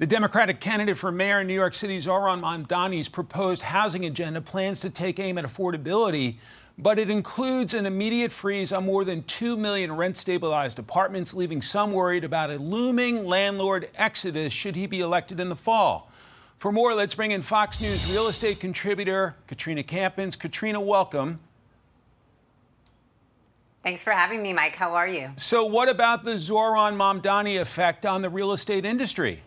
The Democratic candidate for mayor in New York City, Zohran Mamdani's proposed housing agenda plans to take aim at affordability, but it includes an immediate freeze on more than 2 million rent-stabilized apartments, leaving some worried about a looming landlord exodus should he be elected in the fall. For more, let's bring in Fox News real estate contributor Katrina Campins. Katrina, welcome. Thanks for having me, Mike. How are you? So what about the Zohran Mamdani effect on the real estate industry?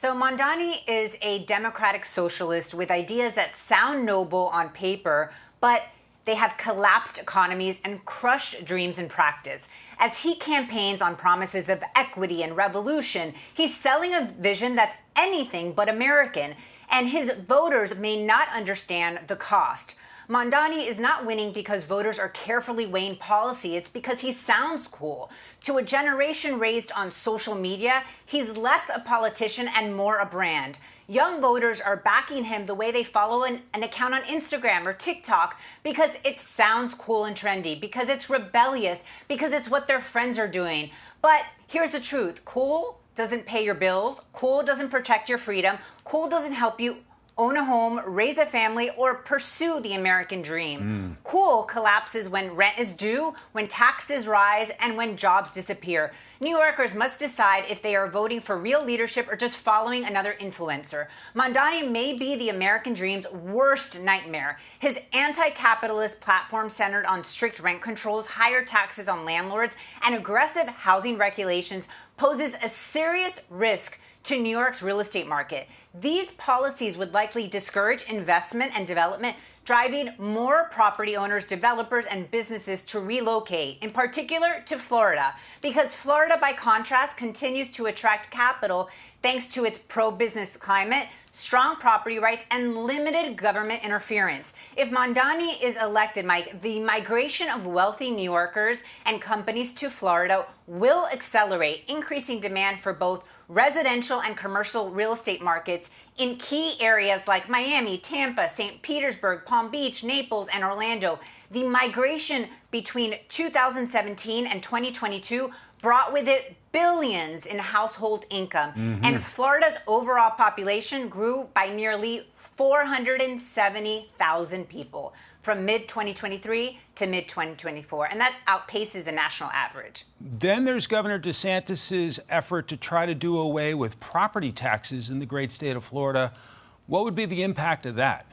So Mamdani is a democratic socialist with ideas that sound noble on paper, but they have collapsed economies and crushed dreams in practice. As he campaigns on promises of equity and revolution, he's selling a vision that's anything but American, and his voters may not understand the cost. Mamdani is not winning because voters are carefully weighing policy. It's because he sounds cool. To a generation raised on social media, he's less a politician and more a brand. Young voters are backing him the way they follow an account on Instagram or TikTok because it sounds cool and trendy, because it's rebellious, because it's what their friends are doing. But here's the truth. Cool doesn't pay your bills. Cool doesn't protect your freedom. Cool doesn't help you own a home, raise a family, or pursue the American dream. Cool collapses when rent is due, when taxes rise, and when jobs disappear. New Yorkers must decide if they are voting for real leadership or just following another influencer. Mamdani may be the American dream's worst nightmare. His anti-capitalist platform centered on strict rent controls, higher taxes on landlords, and aggressive housing regulations poses a serious risk to New York's real estate market. These policies would likely discourage investment and development, driving more property owners, developers, and businesses to relocate, in particular to Florida, because Florida, by contrast, continues to attract capital thanks to its pro-business climate, strong property rights, and limited government interference. If Mamdani is elected, Mike, the migration of wealthy New Yorkers and companies to Florida will accelerate, increasing demand for both residential and commercial real estate markets in key areas like Miami, Tampa, St. Petersburg, Palm Beach, Naples, and Orlando. The migration between 2017 and 2022 brought with it billions in household income. And Florida's overall population grew by nearly 470,000 people from mid-2023 to mid-2024, and that outpaces the national average. Then there's Governor DeSantis's effort to try to do away with property taxes in the great state of Florida. What would be the impact of that?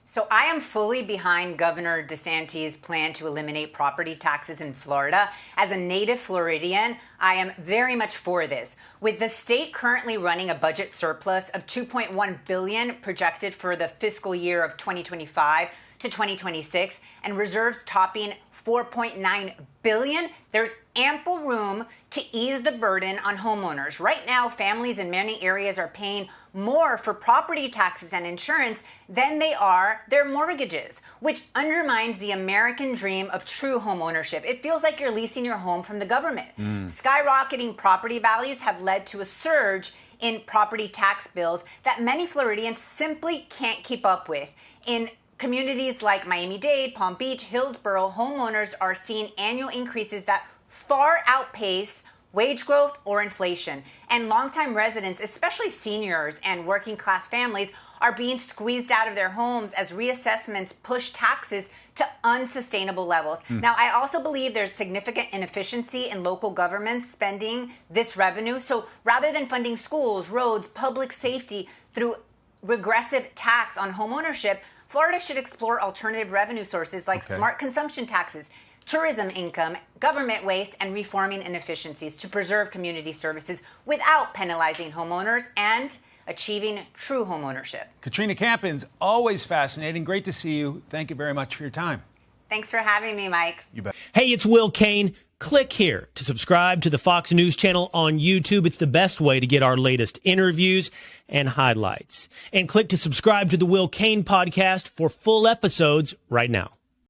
So I am fully behind Governor DeSantis' plan to eliminate property taxes in Florida. As a native Floridian, I am very much for this. With the state currently running a budget surplus of $2.1 billion projected for the fiscal year of 2025 to 2026 and reserves topping $4.9 billion, there's ample room to ease the burden on homeowners. Right now, families in many areas are paying more for property taxes and insurance than they are their mortgages, which undermines the American dream of true home ownership. It feels like you're leasing your home from the government. Skyrocketing property values have led to a surge in property tax bills that many Floridians simply can't keep up with. In communities like Miami-Dade, Palm Beach, Hillsborough, homeowners are seeing annual increases that far outpace wage growth or inflation. And longtime residents, especially seniors and working class families, are being squeezed out of their homes as reassessments push taxes to unsustainable levels. Now, I also believe there's significant inefficiency in local governments spending this revenue. So rather than funding schools, roads, public safety through regressive tax on homeownership, Florida should explore alternative revenue sources like smart consumption taxes, tourism income, government waste, and reforming inefficiencies to preserve community services without penalizing homeowners and achieving true homeownership. Katrina Campins, always fascinating. Great to see you. Thank you very much for your time. Thanks for having me, Mike. You bet. Hey, it's Will Cain. Click here to subscribe to the Fox News channel on YouTube. It's the best way to get our latest interviews and highlights. And click to subscribe to the Will Cain podcast for full episodes right now.